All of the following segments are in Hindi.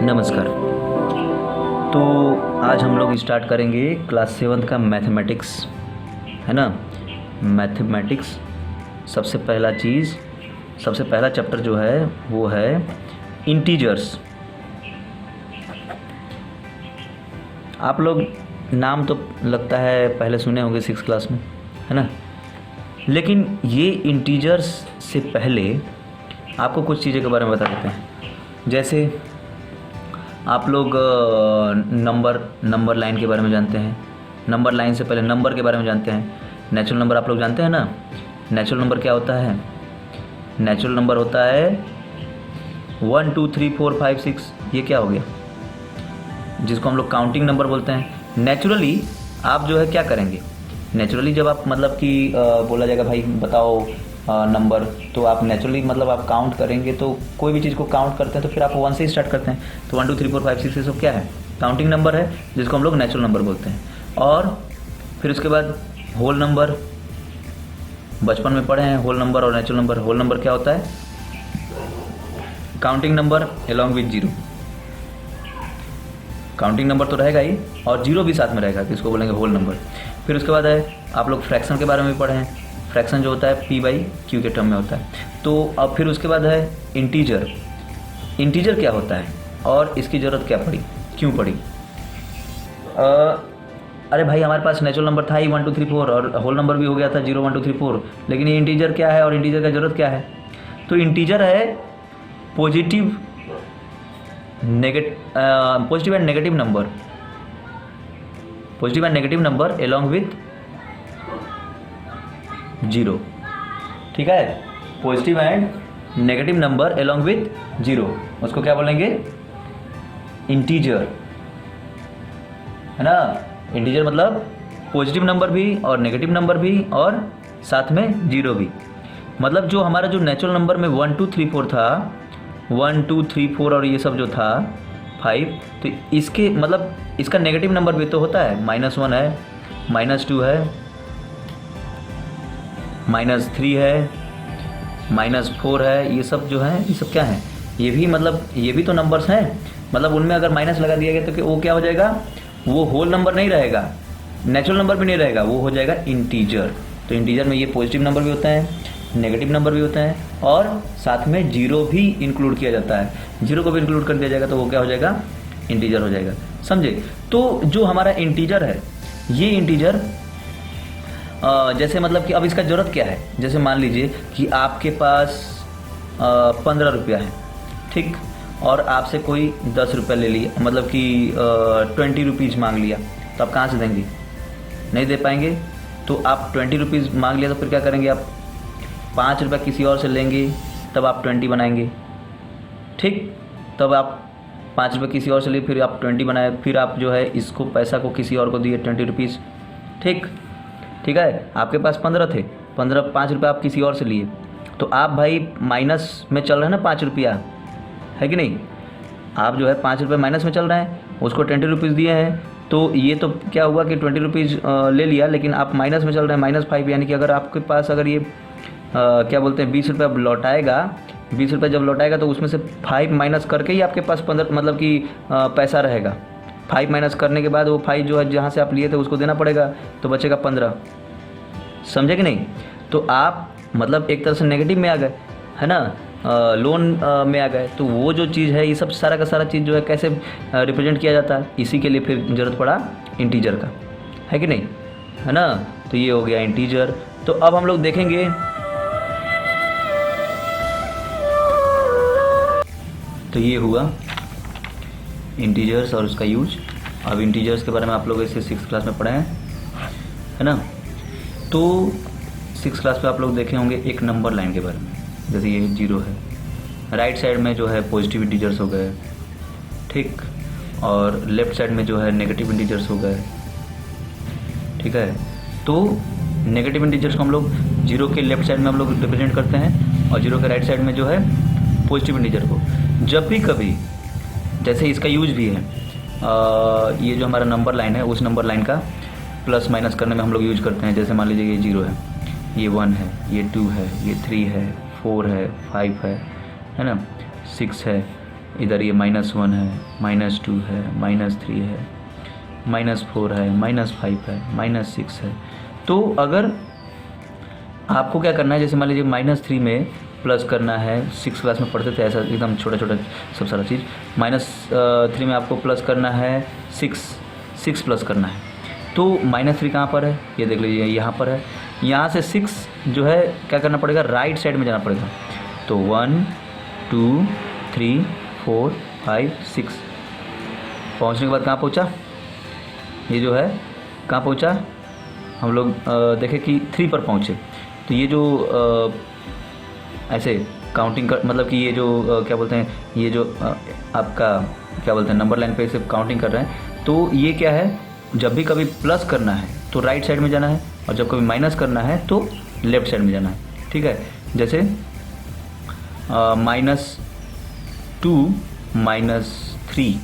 नमस्कार। तो आज हम लोग स्टार्ट करेंगे क्लास 7 का मैथमेटिक्स, है ना। मैथमेटिक्स सबसे पहला चैप्टर जो है वो है इंटीजर्स। आप लोग नाम तो लगता है पहले सुने होंगे 6 क्लास में, है ना। लेकिन ये इंटीजर्स से पहले आपको कुछ चीज़ों के बारे में बता देते हैं। जैसे आप लोग नंबर लाइन के बारे में जानते हैं। नंबर लाइन से पहले नंबर के बारे में जानते हैं। नेचुरल नंबर आप लोग जानते हैं ना। नेचुरल नंबर क्या होता है? नेचुरल नंबर होता है 1 2 3 4 5 6। ये क्या हो गया? जिसको हम लोग काउंटिंग नंबर बोलते हैं। नेचुरली आप जो है क्या करेंगे? नेचुरली जब आप मतलब कि बोला जाएगा भाई बताओ नंबर, तो आप नेचुरली मतलब आप काउंट करेंगे। तो कोई भी चीज़ को काउंट करते हैं तो फिर आप 1 से ही स्टार्ट करते हैं। तो 1 2 3 4 5 6 ये सब क्या है? काउंटिंग नंबर है, जिसको हम लोग नेचुरल नंबर बोलते हैं। और फिर उसके बाद होल नंबर, बचपन में पढ़े हैं होल नंबर और नेचुरल नंबर। होल नंबर क्या होता है? Counting number along with zero. Counting number तो रहेगा ही और जीरो भी साथ में रहेगा, तो इसको बोलेंगे होल नंबर। फिर उसके बाद है आप लोग फ्रैक्शन के बारे में भी पढ़े हैं। फ्रैक्शन जो होता है P/Q के टर्म में होता है। तो अब फिर उसके बाद है इंटीजर। इंटीजर क्या होता है और इसकी ज़रूरत क्या पड़ी, क्यों पड़ी? अरे भाई हमारे पास नेचुरल नंबर था ही 1 2 3 4 और होल नंबर भी हो गया था 0 1 2 3 4, लेकिन ये इंटीजर क्या है और इंटीजर का ज़रूरत क्या है? तो इंटीजर है positive and negative number. Positive and negative number along with zero. ठीक है, positive and negative number along with zero, उसको क्या बोलेंगे? इंटीजर, है ना। इंटीजर मतलब पॉजिटिव नंबर भी और नेगेटिव नंबर भी और साथ में जीरो भी। मतलब जो हमारा जो नेचुरल नंबर में 1 2 3 4 था, 1 2 3 4 और ये सब जो था 5, तो इसके मतलब इसका नेगेटिव नंबर भी तो होता है। -1 है, -2 है, -3 है, -4 है। ये सब जो है, ये सब क्या है? ये भी मतलब ये भी तो नंबर्स हैं। मतलब उनमें अगर माइनस लगा दिया गया तो वो क्या हो जाएगा? वो होल नंबर नहीं रहेगा, नेचुरल नंबर भी नहीं रहेगा, वो हो जाएगा इंटीजर। तो इंटीजर में ये पॉजिटिव नंबर भी होता है, नेगेटिव नंबर भी होता है और साथ में जीरो भी इंक्लूड किया जाता है। जीरो को भी इंक्लूड कर दिया जाएगा तो वो क्या हो जाएगा? इंटीजर हो जाएगा। समझे? तो जो हमारा इंटीजर है, ये इंटीजर जैसे मतलब कि अब इसका ज़रूरत क्या है? जैसे मान लीजिए कि आपके पास 15 रुपया है, ठीक, और आपसे कोई 10 रुपया ले लिया, मतलब कि 20 रुपीज़ मांग लिया, तो आप कहाँ से देंगे? नहीं दे पाएंगे। तो आप 20 रुपीज़ मांग लिया तो फिर क्या करेंगे? आप 5 रुपया किसी और से लेंगे, तब आप 20 बनाएंगे, ठीक। तब आप 5 रुपये किसी और से लिए, फिर आप 20 बनाए, फिर आप जो है इसको पैसा को किसी और को दिए 20 रुपीज़, ठीक है। आपके पास 15 थे, 5 रुपये आप किसी और से लिए, तो आप भाई माइनस में चल रहे हैं ना 5 रुपया, है कि नहीं? आप जो है 5 रुपये माइनस में चल रहे हैं, उसको 20 रुपीज़ दिए हैं, तो ये तो क्या हुआ कि 20 रुपीज़ ले लिया, लेकिन आप माइनस में चल रहे हैं, -5। यानी कि अगर आपके पास अगर ये क्या बोलते हैं 20 रुपये लौटाएगा, 20 रुपये जब लौटाएगा तो उसमें से 5 माइनस करके ही आपके पास 15 मतलब कि पैसा रहेगा। 5 माइनस करने के बाद वो 5 जो है जहाँ से आप लिए थे उसको देना पड़ेगा, तो बचेगा 15। समझे कि नहीं? तो आप मतलब एक तरह से नेगेटिव में आ गए, है ना, लोन में आ गए। तो वो जो चीज़ है, ये सब सारा का सारा चीज़ जो है कैसे रिप्रेजेंट किया जाता है, इसी के लिए फिर ज़रूरत पड़ा इंटीजर का, है कि नहीं, है ना। तो ये हो गया इंटीजर। तो अब हम लोग देखेंगे, तो ये हुआ इंटीजर्स और उसका यूज। अब इंटीजर्स के बारे में आप लोग ऐसे 6 क्लास में पढ़े हैं, है ना। तो 6 क्लास पे आप लोग देखे होंगे एक नंबर लाइन के बारे में। जैसे ये 0 है, राइट साइड में जो है पॉजिटिव इंटीजर्स हो गए, ठीक, और लेफ्ट साइड में जो है नेगेटिव इंटीजर्स हो गए, ठीक है। तो नेगेटिव इंटीजर्स को हम लोग 0 के लेफ्ट साइड में हम लोग रिप्रेजेंट करते हैं और 0 के राइट साइड में जो है पॉजिटिव इंटीजर को। जब भी कभी जैसे इसका यूज भी है, ये जो हमारा नंबर लाइन है उस नंबर लाइन का प्लस माइनस करने में हम लोग यूज करते हैं। जैसे मान लीजिए ये 0 है, ये 1 है, ये 2 है, ये 3 है, 4 है, 5 है ना, 6 है, इधर ये -1 है, -2 है, -3 है, -4 है, -5 है, -6 है। तो अगर आपको क्या करना है, जैसे मान लीजिए -3 में प्लस करना है, 6 क्लास में पढ़ते थे ऐसा एकदम छोटा छोटा सब सारा चीज़। -3 में आपको प्लस करना है 6 प्लस करना है। तो -3 कहाँ पर है, ये देख लीजिए यहाँ पर है। यहाँ से 6 जो है क्या करना पड़ेगा, राइट साइड में जाना पड़ेगा। तो 1 2 3 4 5 6 पहुँचने के बाद कहाँ पहुँचा, ये जो है कहाँ पहुँचा, हम लोग देखें कि 3 पर पहुँचे। तो ये जो ऐसे काउंटिंग कर, मतलब कि ये जो क्या बोलते हैं, ये जो आपका क्या बोलते हैं नंबर लाइन पे सिर्फ काउंटिंग कर रहे हैं। तो ये क्या है, जब भी कभी प्लस करना है तो राइट साइड में जाना है, और जब कभी माइनस करना है तो लेफ्ट साइड में जाना है। ठीक है, जैसे -2 -3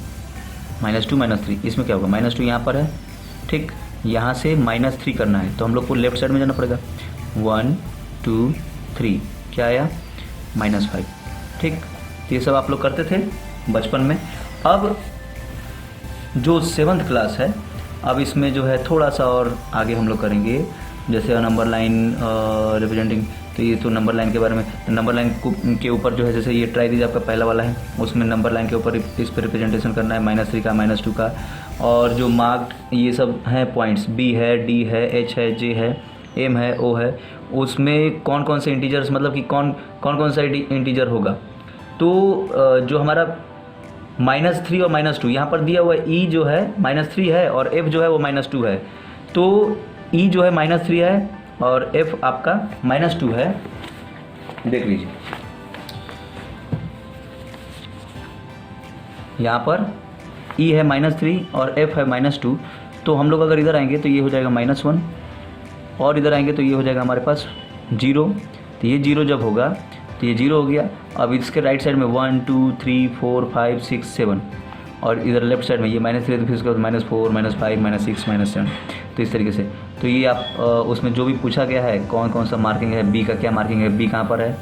इसमें क्या होगा, -2 यहाँ पर है, ठीक, यहाँ से -3 करना है तो हम लोग को लेफ्ट साइड में जाना पड़ेगा। 1 2 3 क्या आया, -5। ठीक, ये सब आप लोग करते थे बचपन में। अब जो 7th क्लास है, अब इसमें जो है थोड़ा सा और आगे हम लोग करेंगे, जैसे नंबर लाइन रिप्रेजेंटिंग। तो ये तो नंबर लाइन के बारे में, नंबर लाइन के ऊपर जो है, जैसे ये ट्राई दीजिए आपका पहला वाला है, उसमें नंबर लाइन के ऊपर इस पर रिप्रेजेंटेशन करना है, -3 का, -2 का। और जो मार्क्ड ये सब हैं पॉइंट्स, B है, D है, H है, J है, M है, O है, उसमें कौन कौन से इंटीजर्स, मतलब कि कौन कौन सा इंटीजर होगा। तो जो हमारा -3 और -2 यहाँ पर दिया हुआ है, E जो है -3 है और F जो है वो -2 है। तो E जो है -3 है और F आपका -2 है। देख लीजिए यहाँ पर E है -3 और F है -2। तो हम लोग अगर इधर आएंगे तो ये हो जाएगा -1, और इधर आएंगे तो ये हो जाएगा हमारे पास 0। तो ये 0 जब होगा तो ये 0 हो गया। अब इसके राइट साइड में 1 2 3 4 5 6 7, और इधर लेफ्ट साइड में ये -3, तो फिर उसके बाद -4 -5 -6 -7। तो इस तरीके से। तो ये आप उसमें जो भी पूछा गया है कौन कौन सा मार्किंग है, B का क्या मार्किंग है, B कहाँ पर है,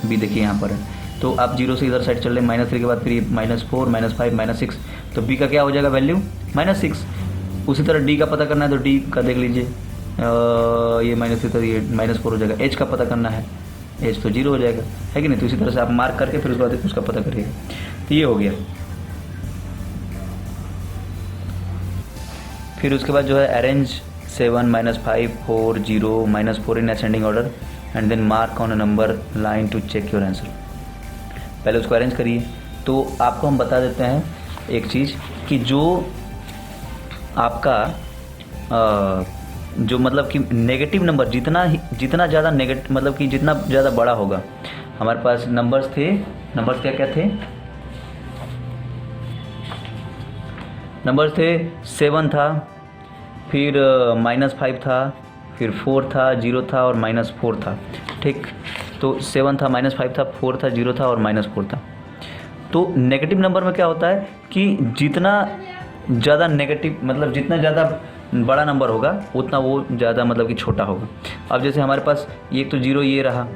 B देखिए यहाँ पर है। तो आप 0 से इधर साइड चल रहे, -3 के बाद फिर ये -4 -5 -6, तो B का क्या हो जाएगा वैल्यू, -6। उसी तरह D का पता करना है तो D का देख लीजिए, ये -3 तो ये -4 हो जाएगा। H का पता करना है, H तो 0 हो जाएगा, है कि नहीं। तो इसी तरह से आप मार्क करके फिर उसके बाद उसका पता करिएगा। तो ये हो गया। फिर उसके बाद जो है arrange 7 -5 4 0 -4 in ascending order and then mark on a number line to check your answer. पहले उसको अरेंज करिए। तो आपको हम बता देते हैं एक चीज़ कि जो आपका जो मतलब कि नेगेटिव नंबर जितना ज़्यादा नेगेटिव, मतलब कि जितना ज़्यादा बड़ा होगा, हमारे पास नंबर्स क्या क्या थे, नंबर्स थे 7 था, फिर -5 था, फिर 4 था, 0 था और -4 था। ठीक, तो 7 था, -5 था, 4 था, 0 था और -4 था। तो नेगेटिव नंबर में क्या होता है कि जितना ज़्यादा नेगेटिव, मतलब जितना ज़्यादा बड़ा नंबर होगा उतना वो ज़्यादा मतलब कि छोटा होगा। अब जैसे हमारे पास एक तो 0 ये रहा,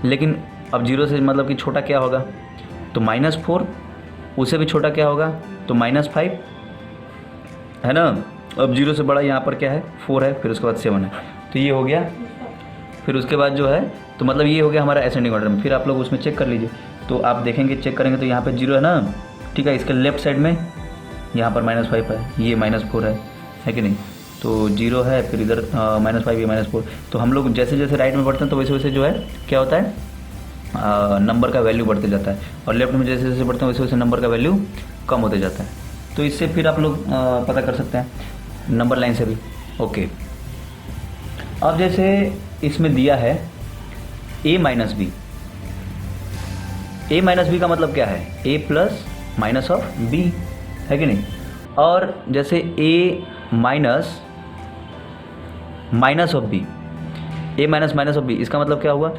लेकिन अब 0 से मतलब कि छोटा क्या होगा, तो -4, उससे भी छोटा क्या होगा तो -5, है ना। अब 0 से बड़ा यहाँ पर क्या है 4 है, फिर उसके बाद 7 है, तो ये हो गया। फिर उसके बाद जो है तो मतलब ये हो गया हमारा असेंडिंग ऑर्डर में। फिर आप लोग उसमें चेक कर लीजिए, तो आप देखेंगे चेक करेंगे तो यहाँ पे 0 है ना, ठीक है। इसके लेफ्ट साइड में यहाँ पर -5 है, ये -4 है कि नहीं। तो 0 है, फिर इधर -5, ये -4। तो हम लोग जैसे जैसे राइट में बढ़ते हैं तो वैसे वैसे जो है क्या होता है नंबर का वैल्यू बढ़ते जाता है, और लेफ्ट में जैसे जैसे बढ़ते हैं वैसे वैसे नंबर का वैल्यू कम होते जाता है। तो इससे फिर आप लोग पता कर सकते हैं नंबर लाइन से भी। ओके, अब जैसे इसमें दिया है a minus B. a minus B का मतलब क्या है, a plus minus of b, है कि नहीं। और जैसे a minus minus of B, a minus minus of B, इसका मतलब क्या हुआ, a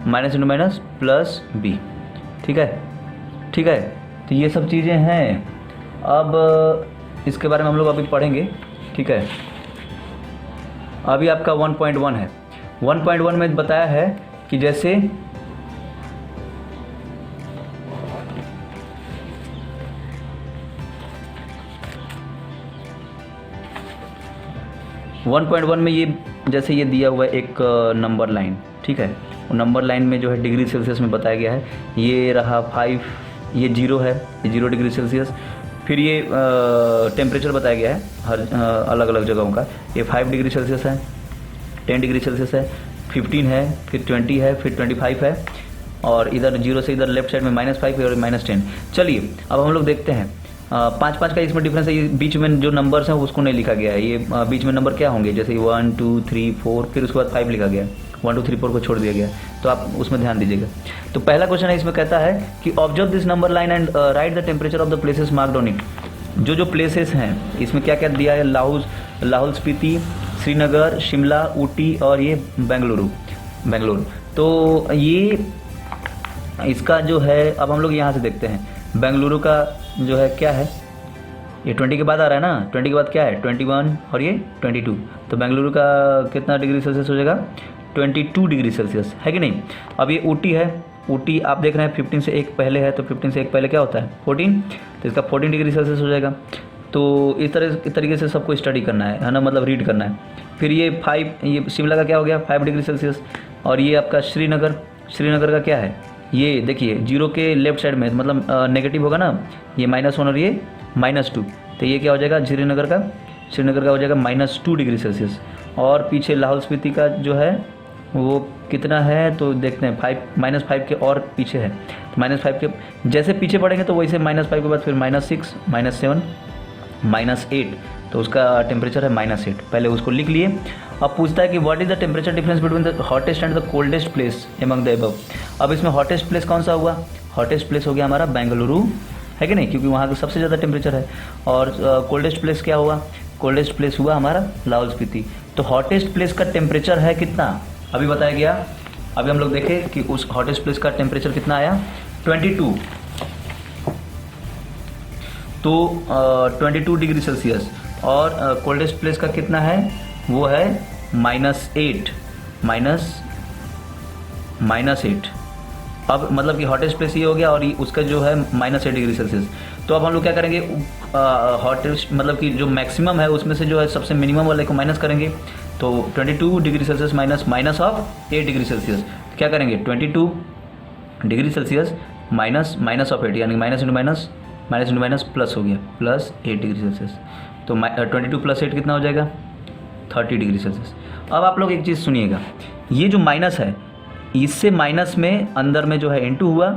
minus into minus plus B. ठीक है, ठीक है। तो ये सब चीज़ें हैं। अब इसके बारे में हम लोग अभी पढ़ेंगे, ठीक है। अभी आपका 1.1 है। 1.1 में बताया है कि जैसे 1.1 में ये जैसे ये दिया हुआ है एक नंबर लाइन, ठीक है, नंबर लाइन में जो है डिग्री सेल्सियस में बताया गया है, ये रहा 5, ये 0 है, ये 0 डिग्री सेल्सियस। फिर ये टेम्परेचर बताया गया है हर अलग अलग जगहों का, ये 5 डिग्री सेल्सियस है, 10 डिग्री सेल्सियस है, 15 है, फिर 20 है, फिर 25 है, और इधर 0 से इधर लेफ्ट साइड में -5 है और -10। चलिए अब हम लोग देखते हैं 5-5 का इसमें डिफरेंस है। ये बीच में जो नंबर्स हैं उसको नहीं लिखा गया है, ये बीच में नंबर क्या होंगे, जैसे 1 2 3 4, फिर उसके बाद 5 लिखा गया है, 1 2 3 4 को छोड़ दिया गया, तो आप उसमें ध्यान दीजिएगा। तो पहला क्वेश्चन है, इसमें कहता है कि observe this number line and right the temperature of the places marked on it. जो प्लेसेस हैं इसमें क्या क्या दिया है, लाहौल स्पीति, श्रीनगर, शिमला, ऊटी और ये बेंगलुरु। तो ये इसका जो है, अब हम लोग यहाँ से देखते हैं बेंगलुरु का जो है क्या है, ये 20 के बाद आ रहा है ना, 20 के बाद क्या है 21 और ये 22, तो बेंगलुरु का कितना डिग्री सेल्सियस हो जाएगा, 22 डिग्री सेल्सियस, है कि नहीं। अब ये ऊटी है, ऊटी आप देख रहे हैं 15 से 1 पहले है, तो 15 से 1 पहले क्या होता है 14, तो इसका 14 डिग्री सेल्सियस हो जाएगा। तो इस तरीके से सबको स्टडी करना है ना, मतलब रीड करना है। फिर ये 5, ये शिमला का क्या हो गया 5 डिग्री सेल्सियस, और ये आपका श्रीनगर का क्या है, ये देखिए 0 के लेफ्ट साइड में, मतलब नेगेटिव होगा ना, ये -1 और ये -2, तो ये क्या हो जाएगा श्रीनगर का हो जाएगा -2 डिग्री सेल्सियस। और पीछे लाहौल स्पीति का जो है वो कितना है, तो देखते हैं -5 के और पीछे है, तो -5 के जैसे पीछे पड़ेंगे तो वैसे -5 के बाद फिर -6, -7, -8, तो उसका टेम्परेचर है -8, पहले उसको लिख लिए। अब पूछता है कि what is the temperature difference between the hottest and the coldest place among the above. अब इसमें हॉटेस्ट प्लेस कौन सा हुआ, हॉटेस्ट प्लेस हो गया हमारा बेंगलुरु, है कि नहीं, क्योंकि वहाँ का सबसे ज़्यादा टेम्परेचर है। और कोल्डेस्ट प्लेस क्या हुआ, कोल्डेस्ट प्लेस हुआ हमारा लाहौल स्पीति। तो हॉटेस्ट प्लेस का टेम्परेचर है कितना, अभी बताया गया, अभी हम लोग देखें कि उस हॉटेस्ट प्लेस का टेम्परेचर कितना आया 22, तो 22 डिग्री सेल्सियस। और कोल्डेस्ट प्लेस का कितना है, वो है -8, -8। अब मतलब कि हॉटेस्ट प्लेस ये हो गया और ये उसका जो है -8 डिग्री सेल्सियस। तो अब हम लोग क्या करेंगे, हॉटेस्ट मतलब कि जो मैक्सिमम है उसमें से जो है सबसे मिनिमम वाले को माइनस करेंगे, तो 22 degree Celsius minus of 8 degree Celsius, क्या करेंगे 22 डिग्री सेल्सियस माइनस ऑफ 8, यानी माइनस इंटू माइनस प्लस हो गया +8 डिग्री सेल्सियस। तो 22 + 8 कितना हो जाएगा 30 डिग्री सेल्सियस। अब आप लोग एक चीज़ सुनिएगा, ये जो माइनस है इससे माइनस में अंदर में जो है इंटू हुआ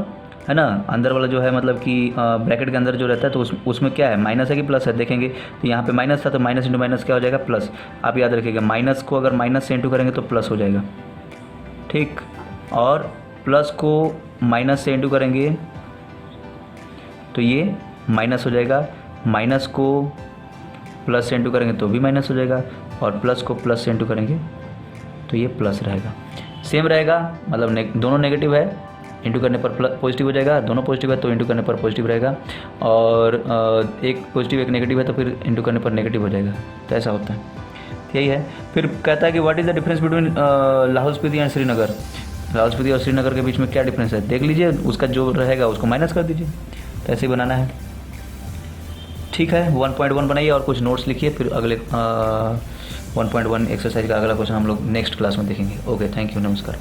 है ना, अंदर वाला जो है मतलब कि ब्रैकेट के अंदर जो रहता है तो उसमें क्या है माइनस है कि प्लस है, देखेंगे तो यहाँ पे माइनस था तो माइनस इंटू माइनस क्या हो जाएगा प्लस। आप याद रखिएगा माइनस को अगर माइनस से इंटू करेंगे तो प्लस हो जाएगा, ठीक, और प्लस को माइनस से इंटू करेंगे तो ये माइनस हो जाएगा, माइनस को प्लस से इंटू करेंगे तो भी माइनस हो जाएगा, और प्लस को प्लस से इंटू करेंगे तो ये प्लस रहेगा, सेम रहेगा, मतलब दोनों नेगेटिव है, इंटू करने पर पॉजिटिव हो जाएगा, दोनों पॉजिटिव है तो इंटू करने पर पॉजिटिव रहेगा, और एक पॉजिटिव एक नेगेटिव है तो फिर इंटू करने पर नेगेटिव हो जाएगा, तो ऐसा होता है, यही है। फिर कहता है कि what is the difference between Lahaul Spiti and Srinagar, Lahaul Spiti और श्रीनगर के बीच में क्या डिफरेंस है देख लीजिए, उसका जो रहेगा उसको माइनस कर दीजिए, तो ऐसे ही बनाना है, ठीक है। 1.1 बनाइए और कुछ नोट्स लिखिए, फिर अगले 1.1 एक्सरसाइज का अगला क्वेश्चन हम लोग नेक्स्ट क्लास में देखेंगे। ओके, थैंक यू, नमस्कार।